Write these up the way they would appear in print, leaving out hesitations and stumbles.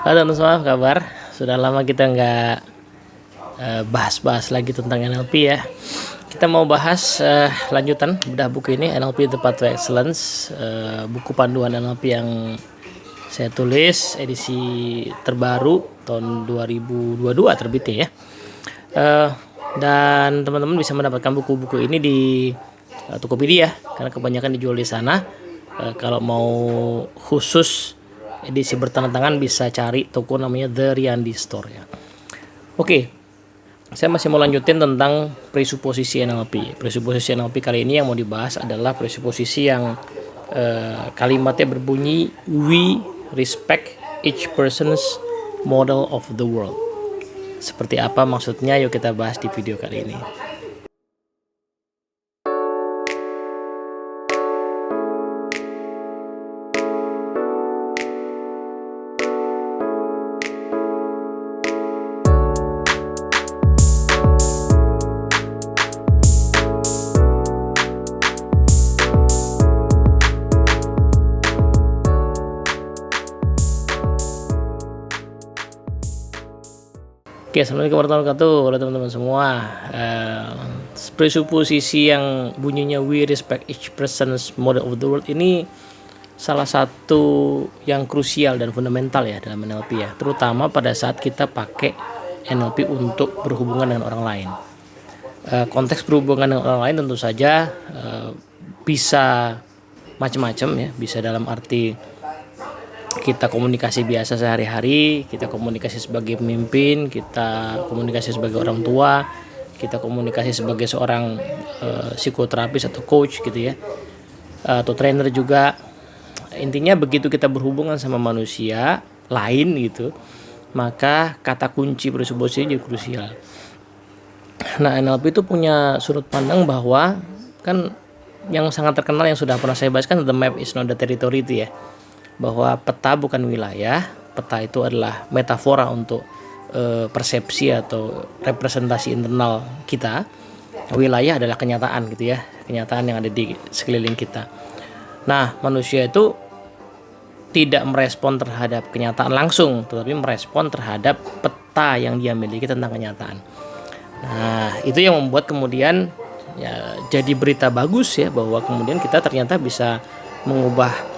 Halo teman semua, apa kabar? Sudah lama kita nggak bahas-bahas lagi tentang NLP ya. Kita mau bahas lanjutan bedah buku ini, NLP The Path to Excellence, buku panduan NLP yang saya tulis, edisi terbaru tahun 2022 terbitnya ya. Dan teman-teman bisa mendapatkan buku-buku ini di Tokopedia karena kebanyakan dijual di sana. Kalau mau khusus edisi bertanda tangan bisa cari toko namanya The Riyandi Store ya. Oke, saya masih mau lanjutin tentang presuposisi NLP. Presuposisi NLP kali ini yang mau dibahas adalah presuposisi yang kalimatnya berbunyi we respect each person's model of the world. Seperti apa maksudnya? Yuk kita bahas di video kali ini. Oke, assalamualaikum warahmatullahi wabarakatuh. Halo teman-teman semua. Presuposisi yang bunyinya we respect each person's model of the world ini salah satu yang krusial dan fundamental ya dalam NLP ya, terutama pada saat kita pakai NLP untuk berhubungan dengan orang lain. Konteks berhubungan dengan orang lain tentu saja bisa macam-macam ya, bisa dalam arti kita komunikasi biasa sehari-hari, kita komunikasi sebagai pemimpin, kita komunikasi sebagai orang tua, kita komunikasi sebagai seorang psikoterapis atau coach gitu ya, atau trainer juga. Intinya begitu kita berhubungan sama manusia lain gitu, maka kata kunci presuposisi jadi krusial. Nah, NLP itu punya sudut pandang bahwa kan yang sangat terkenal yang sudah pernah saya bahas kan the map is not the territory itu ya, bahwa peta bukan wilayah. Peta itu adalah metafora untuk persepsi atau representasi internal kita. Wilayah adalah kenyataan gitu ya, kenyataan yang ada di sekeliling kita. Nah, manusia itu tidak merespon terhadap kenyataan langsung, tetapi merespon terhadap peta yang dia miliki tentang kenyataan. Nah, itu yang membuat kemudian ya jadi berita bagus ya, bahwa kemudian kita ternyata bisa mengubah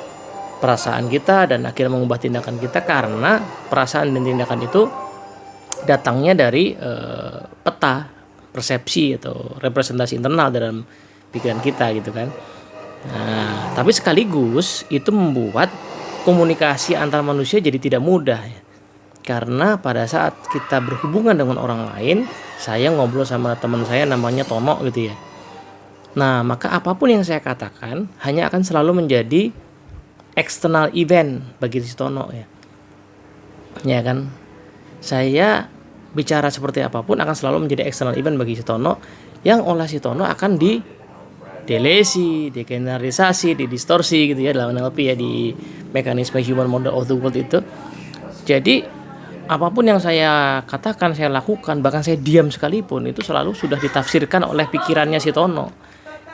perasaan kita dan akhirnya mengubah tindakan kita karena perasaan dan tindakan itu datangnya dari peta persepsi atau representasi internal dalam pikiran kita gitu kan. Nah, tapi sekaligus itu membuat komunikasi antar manusia jadi tidak mudah ya. Karena pada saat kita berhubungan dengan orang lain, saya ngobrol sama teman saya namanya Tono gitu ya. Nah, maka apapun yang saya katakan hanya akan selalu menjadi external event bagi si Tono ya. Ya kan? Saya bicara seperti apapun akan selalu menjadi external event bagi si Tono, yang oleh si Tono akan didelesi, digeneralisasi, didistorsi gitu ya dalam NLP ya, di mekanisme human model of the world itu. Jadi apapun yang saya katakan, saya lakukan, bahkan saya diam sekalipun, itu selalu sudah ditafsirkan oleh pikirannya si Tono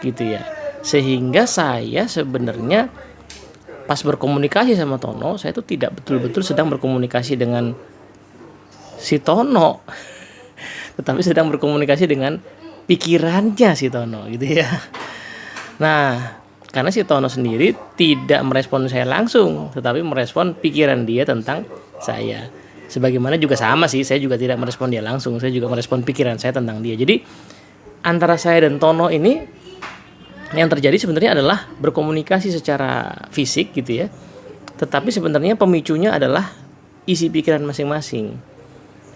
gitu ya. Sehingga saya sebenarnya pas berkomunikasi sama Tono, saya itu tidak betul-betul sedang berkomunikasi dengan si Tono, tetapi sedang berkomunikasi dengan pikirannya si Tono gitu ya. Nah, karena si Tono sendiri tidak merespon saya langsung, tetapi merespon pikiran dia tentang saya. Sebagaimana juga sama sih, saya juga tidak merespon dia langsung, saya juga merespon pikiran saya tentang dia. Jadi antara saya dan Tono ini yang terjadi sebenarnya adalah berkomunikasi secara fisik gitu ya, tetapi sebenarnya pemicunya adalah isi pikiran masing-masing.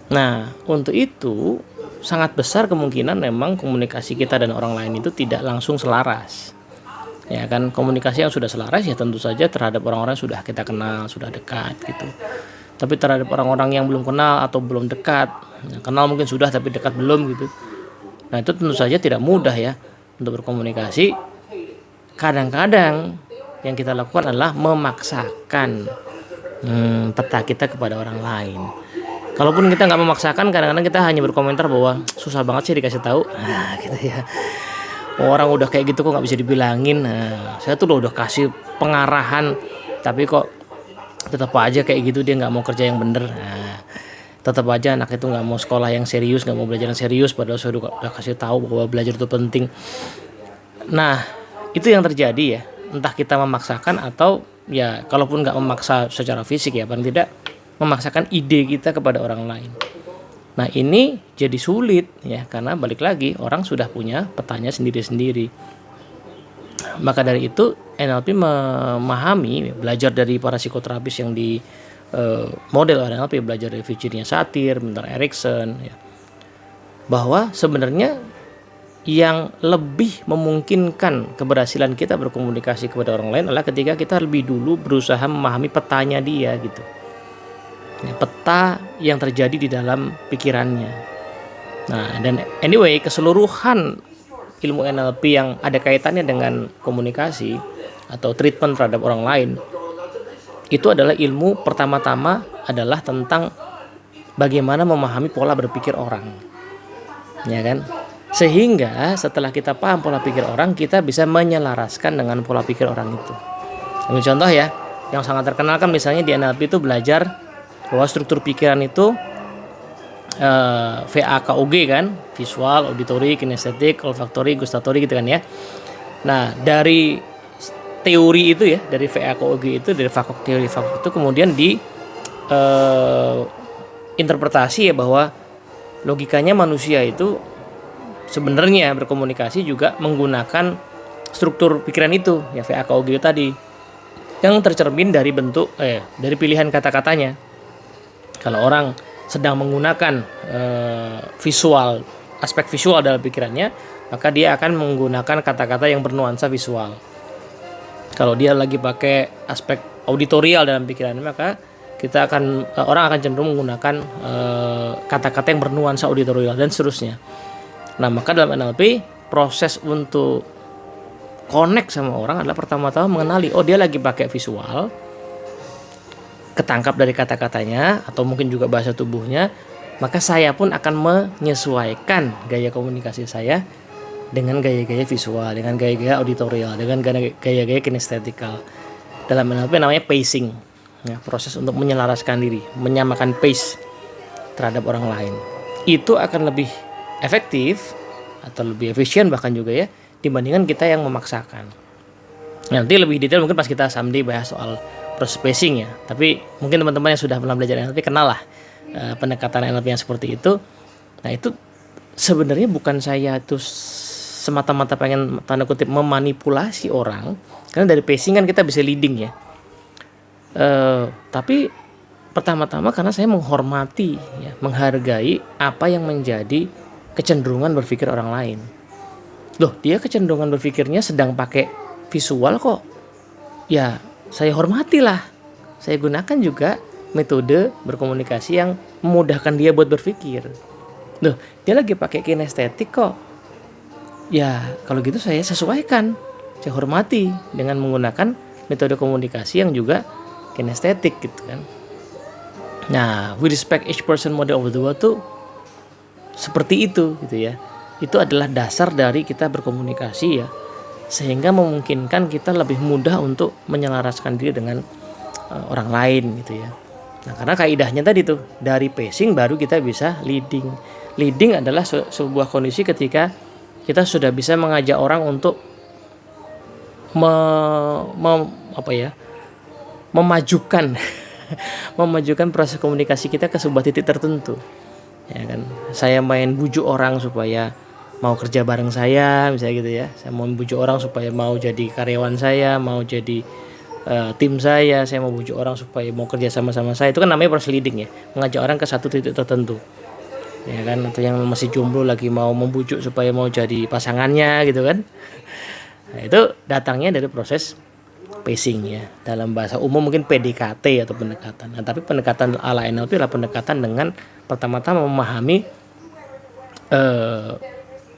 Nah, untuk itu sangat besar kemungkinan memang komunikasi kita dan orang lain itu tidak langsung selaras. Ya kan, komunikasi yang sudah selaras ya tentu saja terhadap orang-orang yang sudah kita kenal, sudah dekat gitu. Tapi terhadap orang-orang yang belum kenal atau belum dekat, ya, kenal mungkin sudah tapi dekat belum gitu. Nah, itu tentu saja tidak mudah ya untuk berkomunikasi. Kadang-kadang yang kita lakukan adalah memaksakan peta kita kepada orang lain. Kalaupun kita nggak memaksakan, kadang-kadang kita hanya berkomentar bahwa susah banget sih dikasih tahu. Nah, gitu ya. Orang udah kayak gitu kok nggak bisa dibilangin. Nah, saya tuh udah kasih pengarahan, tapi kok tetap aja kayak gitu dia nggak mau kerja yang bener. Nah, tetap aja anak itu nggak mau sekolah yang serius, nggak mau belajar yang serius, padahal saya udah kasih tahu bahwa belajar itu penting. Nah, itu yang terjadi ya. Entah kita memaksakan atau ya kalaupun nggak memaksa secara fisik ya, paling tidak memaksakan ide kita kepada orang lain. Nah, ini jadi sulit ya, karena balik lagi orang sudah punya petanya sendiri-sendiri. Maka dari itu NLP memahami, belajar dari para psikoterapis yang di model NLP, belajar dari Virginia Satir, Milton Erickson ya, bahwa sebenarnya yang lebih memungkinkan keberhasilan kita berkomunikasi kepada orang lain adalah ketika kita lebih dulu berusaha memahami petanya dia gitu ya, peta yang terjadi di dalam pikirannya. Nah, dan anyway, keseluruhan ilmu NLP yang ada kaitannya dengan komunikasi atau treatment terhadap orang lain itu adalah ilmu pertama-tama adalah tentang bagaimana memahami pola berpikir orang, ya kan? Sehingga setelah kita paham pola pikir orang, kita bisa menyelaraskan dengan pola pikir orang itu. Ambil contoh ya, yang sangat terkenal kan misalnya di NLP itu belajar bahwa struktur pikiran itu VAKOG kan, visual, auditory, kinestetik, olfaktori, gustatory gitu kan ya. Nah, dari teori itu ya, dari VAKOG itu, dari teori VAKOG itu kemudian di interpretasi ya, bahwa logikanya manusia itu sebenarnya berkomunikasi juga menggunakan struktur pikiran itu ya, VAKOG itu tadi, yang tercermin dari bentuk dari pilihan kata-katanya. Kalau orang sedang menggunakan visual, aspek visual dalam pikirannya, maka dia akan menggunakan kata-kata yang bernuansa visual. Kalau dia lagi pakai aspek auditorial dalam pikirannya, maka orang akan cenderung menggunakan kata-kata yang bernuansa auditorial dan seterusnya. Nah, maka dalam NLP proses untuk connect sama orang adalah pertama-tama mengenali, oh dia lagi pakai visual, ketangkap dari kata-katanya atau mungkin juga bahasa tubuhnya, maka saya pun akan menyesuaikan gaya komunikasi saya dengan gaya-gaya visual, dengan gaya-gaya auditorial, dengan gaya-gaya kinestetikal. Dalam NLP namanya pacing ya, proses untuk menyelaraskan diri, menyamakan pace terhadap orang lain. Itu akan lebih efektif atau lebih efisien bahkan juga ya, dibandingkan kita yang memaksakan. Nanti lebih detail mungkin pas kita someday bahas soal proses pacing ya. Tapi mungkin teman-teman yang sudah pernah belajar NLP kenal lah pendekatan NLP yang seperti itu. Nah, itu sebenarnya bukan saya tuh semata-mata pengen tanda kutip memanipulasi orang, karena dari pacing kan kita bisa leading ya. Tapi pertama-tama karena saya menghormati ya, menghargai apa yang menjadi kecenderungan berpikir orang lain. Loh, dia kecenderungan berpikirnya sedang pakai visual kok. Ya, saya hormatilah. Saya gunakan juga metode berkomunikasi yang memudahkan dia buat berpikir. Loh, dia lagi pakai kinestetik kok. Ya, kalau gitu saya sesuaikan. Saya hormati dengan menggunakan metode komunikasi yang juga kinestetik gitu kan. Nah, we respect each person model of the world tuh seperti itu gitu ya. Itu adalah dasar dari kita berkomunikasi ya, sehingga memungkinkan kita lebih mudah untuk menyelaraskan diri dengan orang lain gitu ya. Nah, karena kaidahnya tadi tuh, dari pacing baru kita bisa leading. Leading adalah sebuah kondisi ketika kita sudah bisa mengajak orang untuk memajukan memajukan proses komunikasi kita ke sebuah titik tertentu. Ya kan, saya main bujuk orang supaya mau kerja bareng saya, misalnya gitu ya. Saya mau bujuk orang supaya mau jadi karyawan saya, mau jadi tim saya mau bujuk orang supaya mau kerja sama-sama saya. Itu kan namanya proses leading ya, mengajak orang ke satu titik tertentu. Ya kan, atau yang masih jomblo lagi mau membujuk supaya mau jadi pasangannya gitu kan. Nah, itu datangnya dari proses pacing ya. Dalam bahasa umum mungkin PDKT atau pendekatan. Nah, tapi pendekatan ala NLP adalah pendekatan dengan pertama-tama memahami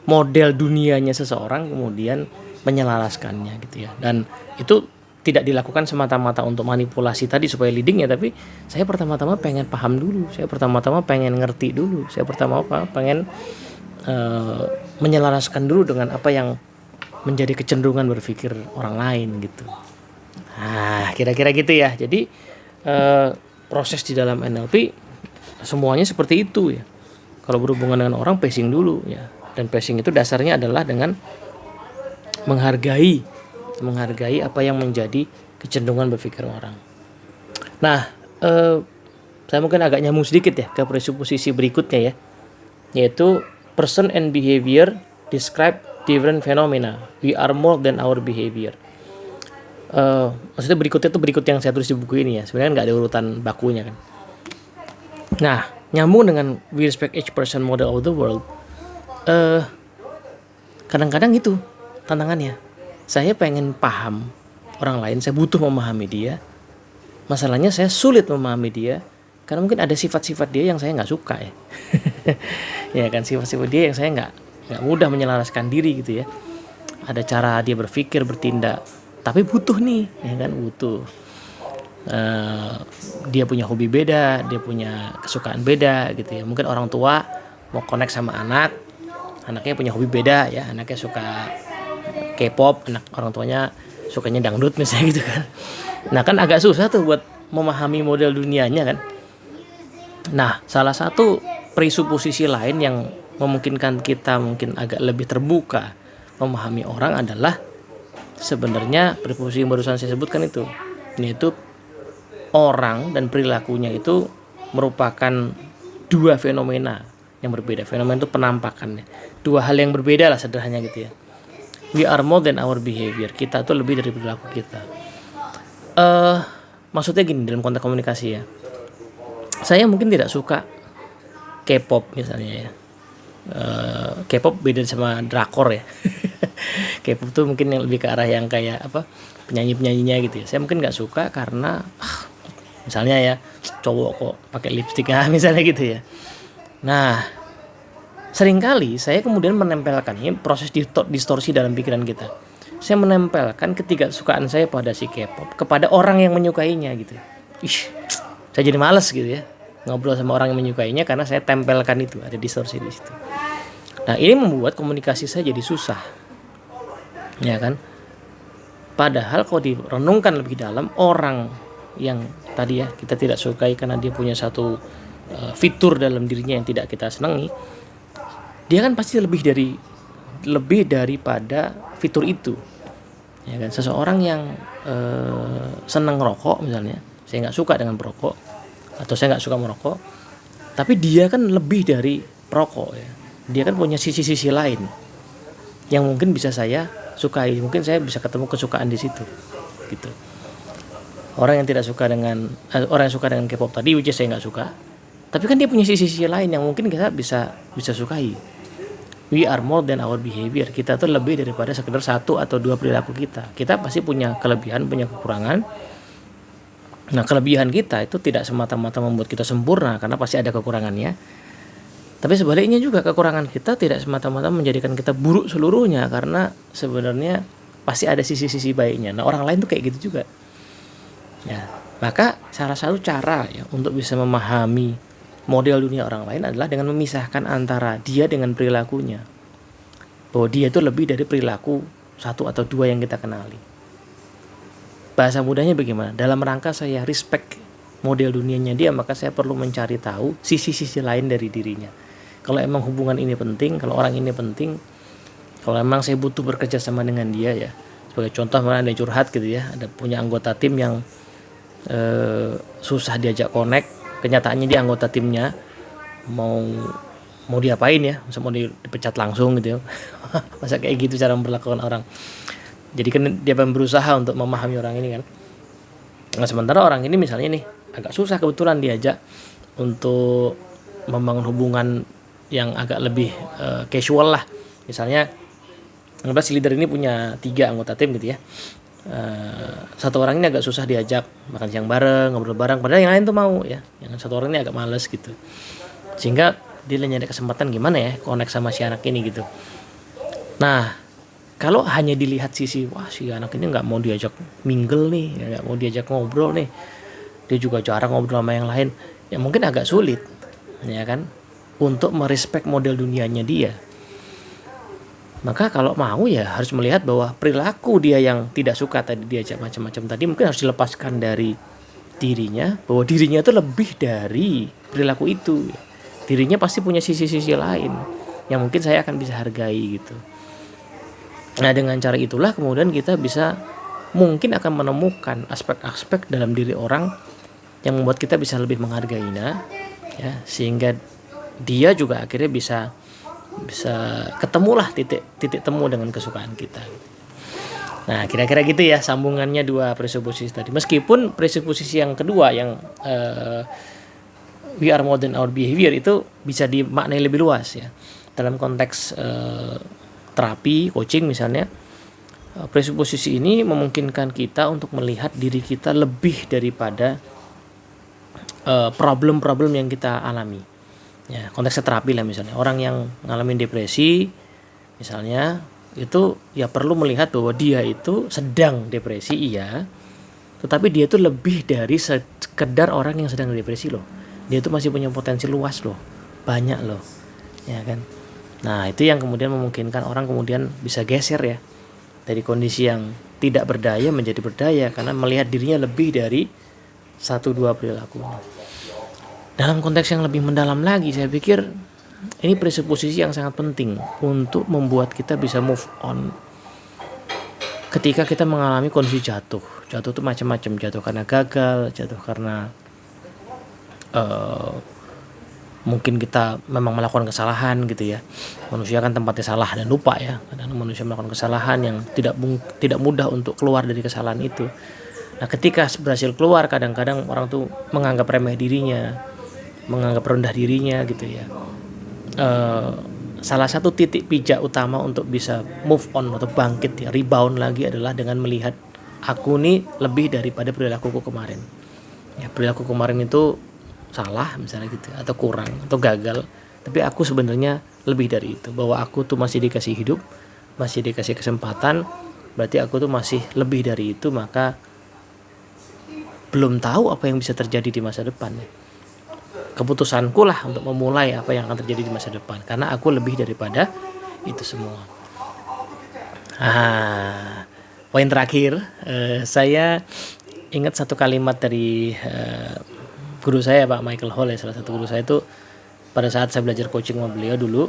model dunianya seseorang, kemudian menyelaraskannya gitu ya. Dan itu tidak dilakukan semata-mata untuk manipulasi tadi supaya leading ya, tapi saya pertama-tama pengen paham dulu, saya pertama-tama pengen ngerti dulu, saya pertama-tama pengen menyelaraskan dulu dengan apa yang menjadi kecenderungan berpikir orang lain gitu. Nah, kira-kira gitu ya. Jadi proses di dalam NLP semuanya seperti itu ya. Kalau berhubungan dengan orang, pacing dulu ya. Dan pacing itu dasarnya adalah dengan menghargai apa yang menjadi kecenderungan berpikir orang. Nah, saya mungkin agak nyambung sedikit ya ke presuposisi berikutnya ya, yaitu person and behavior describe different phenomena. We are more than our behavior. Maksudnya berikutnya itu berikut yang saya tulis di buku ini ya. Sebenarnya nggak ada urutan bakunya kan. Nah, nyambung dengan we respect each person model of the world. Kadang-kadang itu tantangannya. Saya pengen paham orang lain, saya butuh memahami dia. Masalahnya saya sulit memahami dia karena mungkin ada sifat-sifat dia yang saya nggak suka ya. Ya kan, sifat-sifat dia yang saya nggak mudah menyelaraskan diri gitu ya. Ada cara dia berpikir, bertindak, tapi butuh nih, ya kan, butuh. Dia punya hobi beda, dia punya kesukaan beda gitu ya. Mungkin orang tua mau connect sama anaknya punya hobi beda ya. Anaknya suka K-pop, orang tuanya sukanya dangdut misalnya gitu kan. Nah kan agak susah tuh buat memahami model dunianya kan. Nah salah satu presuposisi lain yang memungkinkan kita mungkin agak lebih terbuka memahami orang adalah sebenarnya presuposisi yang barusan saya sebutkan itu, yaitu orang dan perilakunya itu merupakan dua fenomena yang berbeda. Fenomena itu penampakannya, dua hal yang berbeda lah sederhananya gitu ya. We are more than our behavior. Kita tuh lebih dari perilaku kita. Maksudnya gini dalam konteks komunikasi ya. Saya mungkin tidak suka K-pop misalnya ya. K-pop beda sama drakor ya. K-pop tuh mungkin yang lebih ke arah yang kayak apa, penyanyi-penyanyinya gitu ya. Saya mungkin nggak suka karena misalnya ya cowok kok pakai lipstik misalnya gitu ya. Nah, seringkali saya kemudian menempelkan, ini proses distorsi dalam pikiran kita. Saya menempelkan ketidaksukaan saya pada si K-pop kepada orang yang menyukainya gitu. Saya jadi malas gitu ya ngobrol sama orang yang menyukainya karena saya tempelkan itu, ada distorsi di situ. Nah, ini membuat komunikasi saya jadi susah. Ya kan? Padahal kalau direnungkan lebih dalam, orang yang tadi ya kita tidak sukai karena dia punya satu fitur dalam dirinya yang tidak kita senangi, dia kan pasti lebih daripada fitur itu. Ya kan, seseorang yang senang rokok misalnya, saya nggak suka dengan perokok atau saya nggak suka merokok, tapi dia kan lebih dari perokok ya. Dia kan punya sisi-sisi lain yang mungkin bisa saya sukai, mungkin saya bisa ketemu kesukaan di situ gitu. Orang yang tidak suka dengan orang yang suka dengan K-pop tadi, which saya nggak suka, tapi kan dia punya sisi-sisi lain yang mungkin kita bisa sukai. We are more than our behavior. Kita tuh lebih daripada sekedar satu atau dua perilaku kita. Kita pasti punya kelebihan, punya kekurangan. Nah, kelebihan kita itu tidak semata-mata membuat kita sempurna, karena pasti ada kekurangannya. Tapi sebaliknya juga kekurangan kita tidak semata-mata menjadikan kita buruk seluruhnya, karena sebenarnya pasti ada sisi-sisi baiknya. Nah, orang lain tuh kayak gitu juga. Ya, maka salah satu cara ya untuk bisa memahami model dunia orang lain adalah dengan memisahkan antara dia dengan perilakunya. Bahwa dia itu lebih dari perilaku satu atau dua yang kita kenali. Bahasa mudahnya bagaimana? Dalam rangka saya respect model dunianya dia, maka saya perlu mencari tahu sisi-sisi lain dari dirinya. Kalau emang hubungan ini penting, kalau orang ini penting, kalau emang saya butuh bekerja sama dengan dia ya. Sebagai contoh, mana ada curhat gitu ya, ada punya anggota tim yang susah diajak connect. Kenyataannya dia anggota timnya mau diapain ya, masa mau dipecat langsung gitu ya. Masa kayak gitu cara memperlakukan orang. Jadi kan dia berusaha untuk memahami orang ini kan. Nah, sementara orang ini misalnya nih agak susah kebetulan diajak untuk membangun hubungan yang agak lebih casual lah. Misalnya si leader ini punya 3 anggota tim gitu ya. Satu orang ini agak susah diajak makan siang bareng, ngobrol bareng, padahal yang lain tuh mau ya. Yang satu orang ini agak males gitu. Sehingga dia nyari kesempatan gimana ya connect sama si anak ini gitu. Nah, kalau hanya dilihat sisi, wah si anak ini nggak mau diajak mingle nih, nggak mau diajak ngobrol nih, dia juga jarang ngobrol sama yang lain, ya mungkin agak sulit, ya kan, untuk merespek model dunianya dia. Maka kalau mau ya harus melihat bahwa perilaku dia yang tidak suka tadi diajak macam-macam tadi mungkin harus dilepaskan dari dirinya, bahwa dirinya itu lebih dari perilaku itu. Dirinya pasti punya sisi-sisi lain yang mungkin saya akan bisa hargai gitu. Nah, dengan cara itulah kemudian kita bisa mungkin akan menemukan aspek-aspek dalam diri orang yang membuat kita bisa lebih menghargainya, ya, sehingga dia juga akhirnya bisa ketemulah titik temu dengan kesukaan kita. Nah, kira-kira gitu ya sambungannya dua presuposisi tadi. Meskipun presuposisi yang kedua yang we are more than our behavior itu bisa dimaknai lebih luas ya. Dalam konteks terapi, coaching misalnya, presuposisi ini memungkinkan kita untuk melihat diri kita lebih daripada problem-problem yang kita alami. Ya, konteksnya terapi lah misalnya. Orang yang ngalamin depresi misalnya, itu ya perlu melihat bahwa dia itu sedang depresi, iya, tetapi dia itu lebih dari sekedar orang yang sedang depresi loh. Dia itu masih punya potensi luas loh, banyak loh, ya kan. Nah, itu yang kemudian memungkinkan orang kemudian bisa geser ya dari kondisi yang tidak berdaya menjadi berdaya karena melihat dirinya lebih dari 1-2 perilaku. Dalam konteks yang lebih mendalam lagi, saya pikir ini presuposisi yang sangat penting untuk membuat kita bisa move on ketika kita mengalami kondisi jatuh. Jatuh itu macam-macam, jatuh karena gagal, jatuh karena mungkin kita memang melakukan kesalahan gitu ya. Manusia kan tempatnya salah dan lupa ya. Kadang manusia melakukan kesalahan yang tidak mudah untuk keluar dari kesalahan itu. Nah, ketika berhasil keluar, kadang-kadang orang tuh menganggap remeh dirinya, menganggap rendah dirinya gitu ya. Salah satu titik pijak utama untuk bisa move on atau bangkit ya, rebound lagi adalah dengan melihat aku nih lebih daripada perilakuku kemarin. Ya, perilaku kemarin itu salah misalnya gitu, atau kurang atau gagal, tapi aku sebenarnya lebih dari itu, bahwa aku tuh masih dikasih hidup, masih dikasih kesempatan, berarti aku tuh masih lebih dari itu, maka belum tahu apa yang bisa terjadi di masa depan. Keputusanku lah untuk memulai apa yang akan terjadi di masa depan, karena aku lebih daripada itu semua. Poin terakhir, saya ingat satu kalimat dari guru saya, Pak Michael Hall ya, salah satu guru saya itu pada saat saya belajar coaching sama beliau dulu.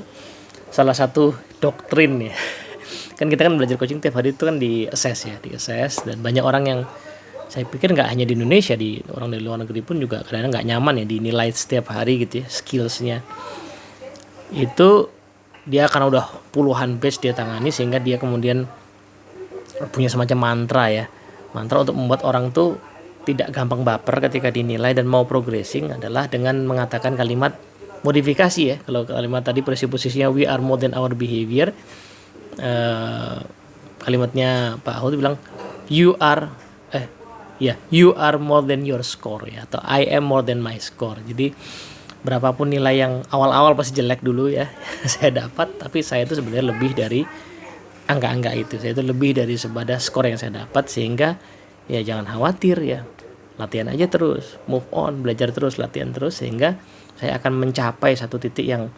Salah satu doktrin ya, kan kita kan belajar coaching tiap hari itu kan di assess dan banyak orang yang saya pikir nggak hanya di Indonesia, di orang dari luar negeri pun juga kadang-kadang nggak nyaman ya dinilai setiap hari gitu ya, skillsnya itu dia karena udah puluhan batch dia tangani, sehingga dia kemudian punya semacam mantra untuk membuat orang tuh tidak gampang baper ketika dinilai dan mau progressing adalah dengan mengatakan kalimat modifikasi ya. Kalau kalimat tadi presuposisinya we are more than our behavior, kalimatnya Pak Ahul bilang you are more than your score ya, atau I am more than my score. Jadi berapapun nilai yang awal-awal pasti jelek dulu ya saya dapat, tapi saya itu sebenarnya lebih dari angka-angka itu. Saya itu lebih dari sebadas skor yang saya dapat, sehingga ya jangan khawatir ya, latihan aja terus, move on, belajar terus, latihan terus, sehingga saya akan mencapai satu titik yang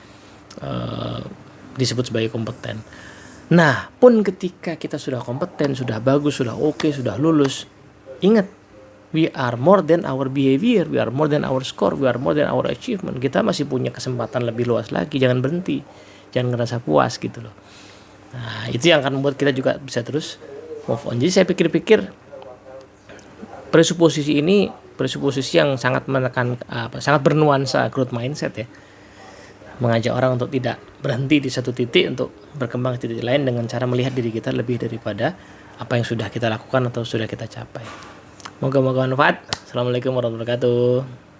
disebut sebagai kompeten. Nah, pun ketika kita sudah kompeten, sudah bagus, sudah oke, sudah lulus, ingat, we are more than our behavior, we are more than our score, we are more than our achievement. Kita masih punya kesempatan lebih luas lagi, jangan berhenti, jangan ngerasa puas gitu loh. Nah, itu yang akan membuat kita juga bisa terus move on. Jadi saya pikir-pikir presuposisi ini presuposisi yang sangat menekan sangat bernuansa growth mindset ya. Mengajak orang untuk tidak berhenti di satu titik, untuk berkembang di titik lain dengan cara melihat diri kita lebih daripada apa yang sudah kita lakukan atau sudah kita capai. Moga-moga manfaat. Assalamualaikum warahmatullahi wabarakatuh.